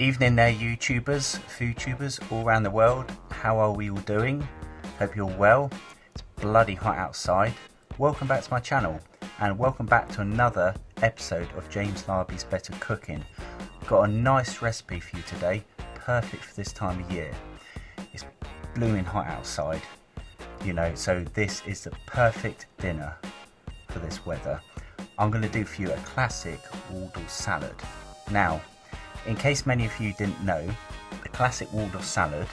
Evening there, YouTubers, food tubers all around the world. How are we all doing? Hope you're well. It's bloody hot outside. Welcome back to my channel and welcome back to another episode of James Larby's Better Cooking. Got a nice recipe for you today, perfect for this time of year. It's blooming hot outside, you know, so this is the perfect dinner for this weather. I'm going to do for you a classic Waldorf salad. Now, in case many of you didn't know, the classic Waldorf salad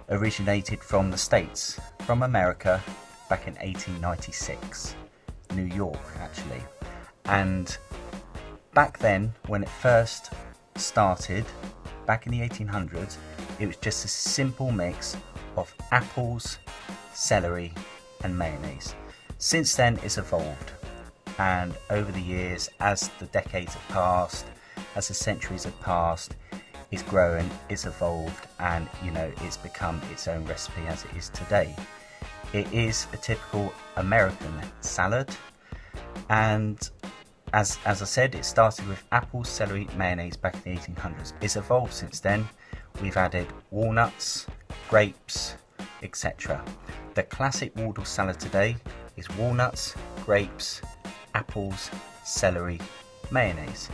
originated from the States, from America, back in 1896, New York actually. And back then, when it first started, back in the 1800s, it was just a simple mix of apples, celery and mayonnaise. Since then it's evolved, and over the years, as the decades have passed, as the centuries have passed, it's grown, it's evolved, and you know, it's become its own recipe as it is today. It is a typical American salad, and as I said, it started with apples, celery, mayonnaise back in the 1800s. It's evolved since then. We've added walnuts, grapes, etc. The classic Waldorf salad today is walnuts, grapes, apples, celery, mayonnaise.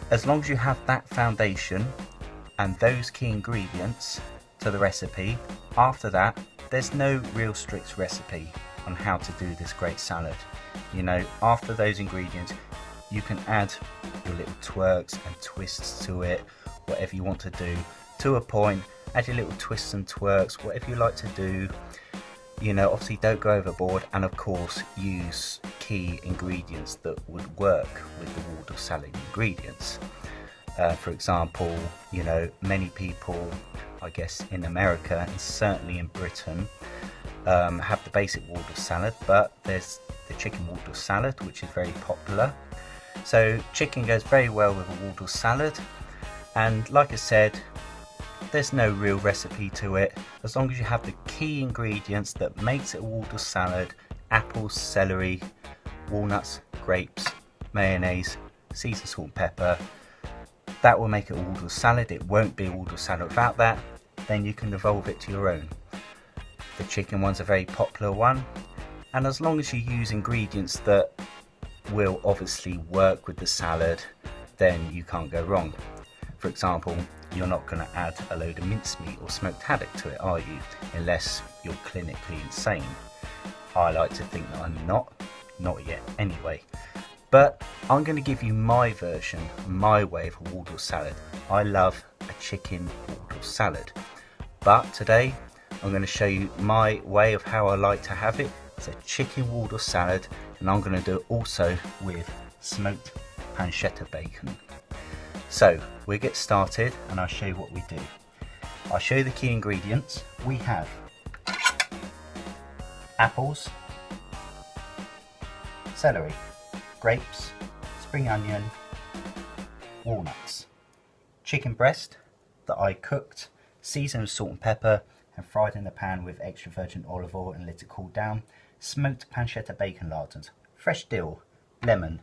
As long as you have that foundation and those key ingredients to the recipe, after that there's no real strict recipe on how to do this great salad. You know, after those ingredients you can add your little twerks and twists to it, whatever you want to do to a point. Add your little twists and twerks, whatever you like to do. You know, obviously don't go overboard, and of course use key ingredients that would work with the Waldorf salad ingredients. For example, you know, many people, I guess in America and certainly in Britain, have the basic Waldorf salad, but there's the chicken Waldorf salad, which is very popular. So chicken goes very well with a Waldorf salad, and like I said, there's no real recipe to it. As long as you have the key ingredients that makes it a Waldorf salad: apples, celery, walnuts, grapes, mayonnaise, seasoned salt and pepper, that will make it a Waldorf salad. It won't be a Waldorf salad without that. Then you can evolve it to your own. The chicken one's a very popular one, and as long as you use ingredients that will obviously work with the salad, then you can't go wrong. For example, you're not going to add a load of mincemeat or smoked haddock to it, are you? Unless you're clinically insane. I like to think that I'm not yet anyway. But I'm going to give you my version, my way of a Waldorf salad. I love a chicken Waldorf salad. But today I'm going to show you my way of how I like to have it. It's a chicken Waldorf salad, and I'm going to do it also with smoked pancetta bacon. So we'll get started and I'll show you what we do. I'll show you the key ingredients. We have apples, celery, grapes, spring onion, walnuts, chicken breast that I cooked, seasoned with salt and pepper and fried in the pan with extra virgin olive oil and let it cool down, smoked pancetta bacon lardons, fresh dill, lemon,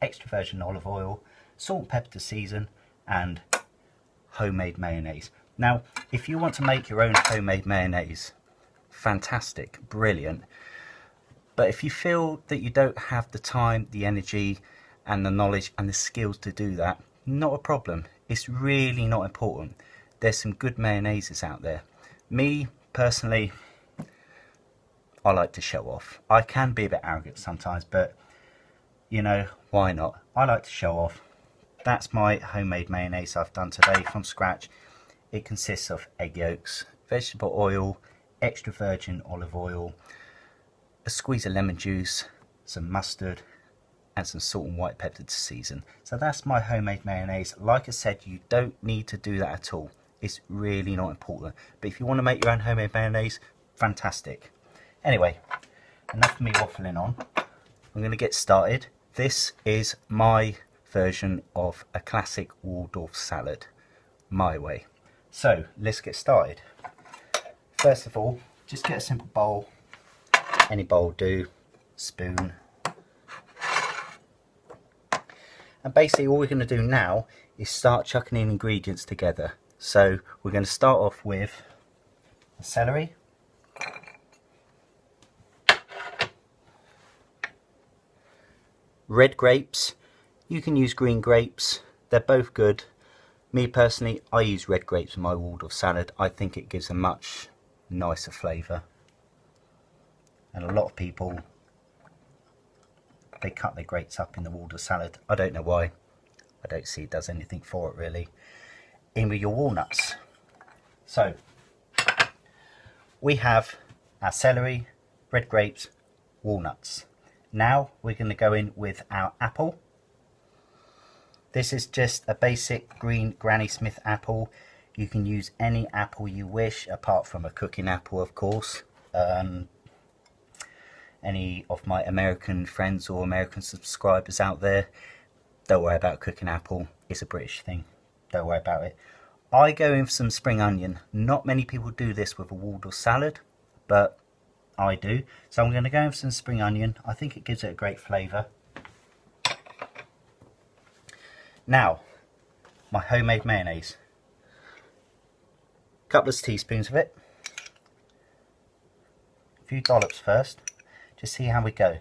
extra virgin olive oil, salt and pepper to season, and homemade mayonnaise. Now, if you want to make your own homemade mayonnaise, fantastic, brilliant. But if you feel that you don't have the time, the energy and the knowledge and the skills to do that, not a problem. It's really not important. There's some good mayonnaises out there. Me personally, I like to show off. I can be a bit arrogant sometimes, but you know, why not? I like to show off. That's my homemade mayonnaise I've done today from scratch. It consists of egg yolks, vegetable oil, extra virgin olive oil, a squeeze of lemon juice, some mustard and some salt and white pepper to season. So that's my homemade mayonnaise. Like I said, you don't need to do that at all. It's really not important. But if you want to make your own homemade mayonnaise, fantastic. Anyway, enough of me waffling on. I'm going to get started. This is my version of a classic Waldorf salad, my way. So let's get started. First of all, just get a simple bowl, any bowl will do, spoon, And basically all we're going to do now is start chucking in ingredients together. So we're going to start off with the celery, red grapes. You can use green grapes, they're both good. Me personally, I use red grapes in my Waldorf salad. I think it gives a much nicer flavour. And a lot of people, they cut their grapes up in the Waldorf salad. I don't know why. I don't see it does anything for it really. In with your walnuts. So we have our celery, red grapes, walnuts. Now we're going to go in with our apple. This is just a basic green Granny Smith apple. You can use any apple you wish, apart from a cooking apple, of course. Any of my American friends or American subscribers out there, don't worry about cooking apple. It's a British thing. Don't worry about it. I go in for some spring onion. Not many people do this with a Waldorf salad, but I do. So I'm going to go in for some spring onion. I think it gives it a great flavour. Now, my homemade mayonnaise. A couple of teaspoons of it. A few dollops first. Just see how we go.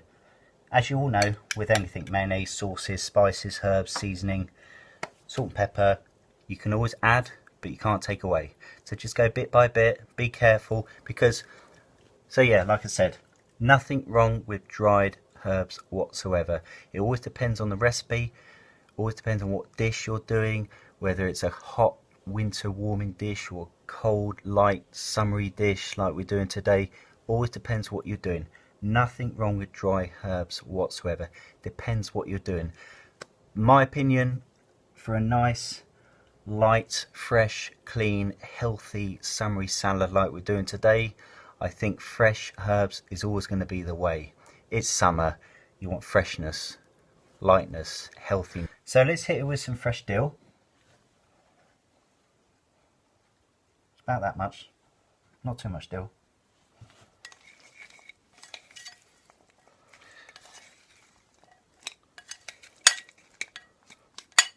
As you all know, with anything, mayonnaise, sauces, spices, herbs, seasoning, salt and pepper, you can always add, but you can't take away. So just go bit by bit, be careful, because, so yeah, like I said, nothing wrong with dried herbs whatsoever. It always depends on the recipe, always depends on what dish you're doing, whether it's a hot winter warming dish or a cold, light, summery dish like we're doing today. Always depends what you're doing. Nothing wrong with dry herbs whatsoever. Depends what you're doing. My opinion, for a nice, light, fresh, clean, healthy, summery salad like we're doing today, I think fresh herbs is always going to be the way. It's summer. You want freshness, lightness, healthy. So let's hit it with some fresh dill. It's about that much. Not too much dill.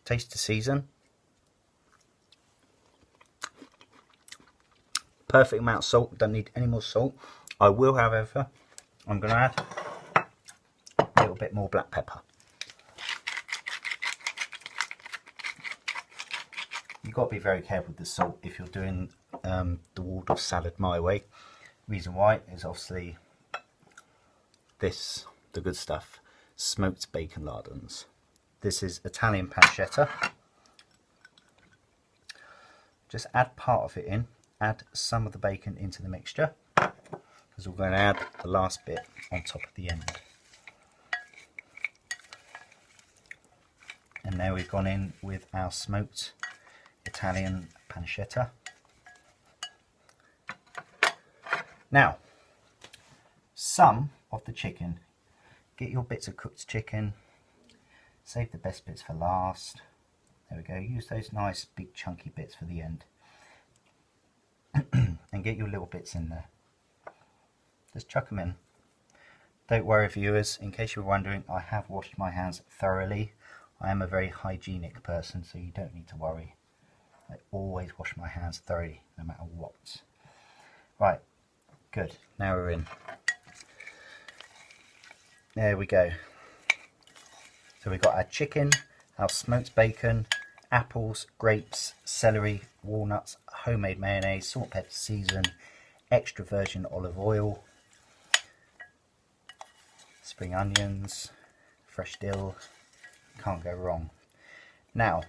Taste to season. Perfect amount of salt. Don't need any more salt. I will, however, I'm going to add a little bit more black pepper. You've got to be very careful with the salt if you're doing the Waldorf salad my way. Reason why is obviously this, the good stuff, smoked bacon lardons. This is Italian pancetta. Just add part of it in, add some of the bacon into the mixture, because we're going to add the last bit on top of the end. And there we've gone in with our smoked Italian pancetta. Now, some of the chicken. Get your bits of cooked chicken. Save the best bits for last. There we go. Use those nice big chunky bits for the end. And get your little bits in there. Just chuck them in. Don't worry, viewers. In case you're wondering, I have washed my hands thoroughly. I am a very hygienic person, so you don't need to worry. I always wash my hands thoroughly, no matter what. Right. Good. Now we're in. There we go. So we've got our chicken, our smoked bacon, apples, grapes, celery, walnuts, homemade mayonnaise, salt, pepper, season, extra virgin olive oil, spring onions, fresh dill. Can't go wrong. Now,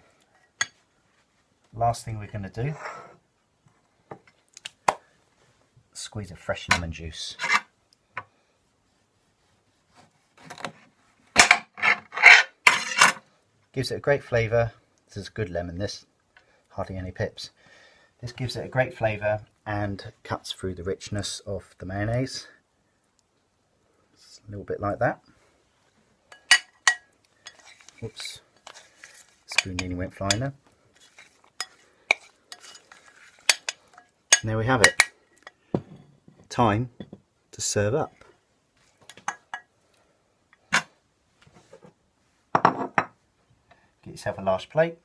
last thing we're going to do, squeeze a fresh lemon juice. Gives it a great flavour. This is a good lemon, this. Hardly any pips. This gives it a great flavour and cuts through the richness of the mayonnaise. It's a little bit like that. Oops. Spoon nearly went flying there. And there we have it. Time to serve up. yourself a large plate.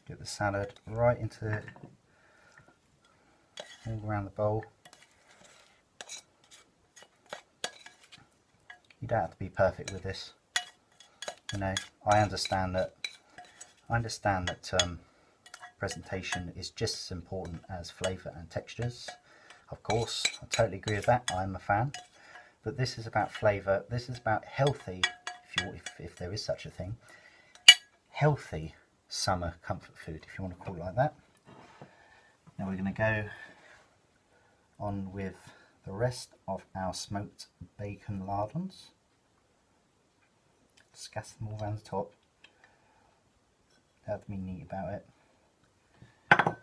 Get the salad right into all around the bowl. You don't have to be perfect with this. You know, I understand that presentation is just as important as flavour and textures. Of course, I totally agree with that. I'm a fan. But this is about flavour. This is about healthy, if there is such a thing, healthy summer comfort food, if you want to call it like that. Now we're going to go on with the rest of our smoked bacon lardons. Scatter them all around the top. Don't have to be neat about it. And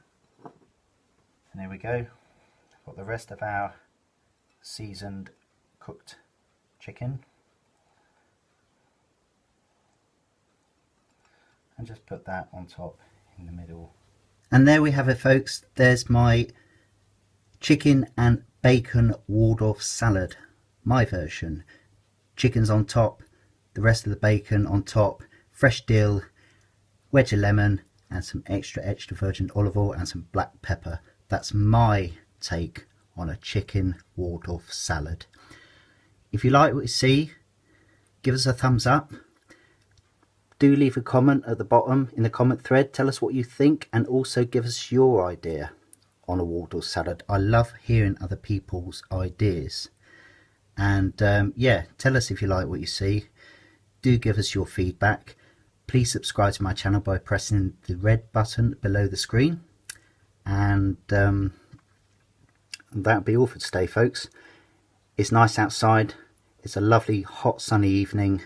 there we go. Got the rest of our seasoned cooked chicken. And just put that on top in the middle. And there we have it, folks. There's my chicken and bacon Waldorf salad. My version. Chicken's on top, the rest of the bacon on top, fresh dill, wedge of lemon, and some extra virgin olive oil and some black pepper. That's my take on a chicken Waldorf salad. If you like what you see, give us a thumbs up. Do leave a comment at the bottom in the comment thread. Tell us what you think, and also give us your idea on a Waldorf salad. I love hearing other people's ideas. And yeah, tell us if you like what you see. Do give us your feedback. Please subscribe to my channel by pressing the red button below the screen. And that'll be all for today, folks. It's nice outside. It's a lovely hot sunny evening.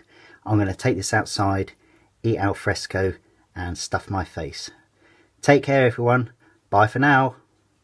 I'm going to take this outside, eat al fresco, and stuff my face. Take care, everyone. Bye for now.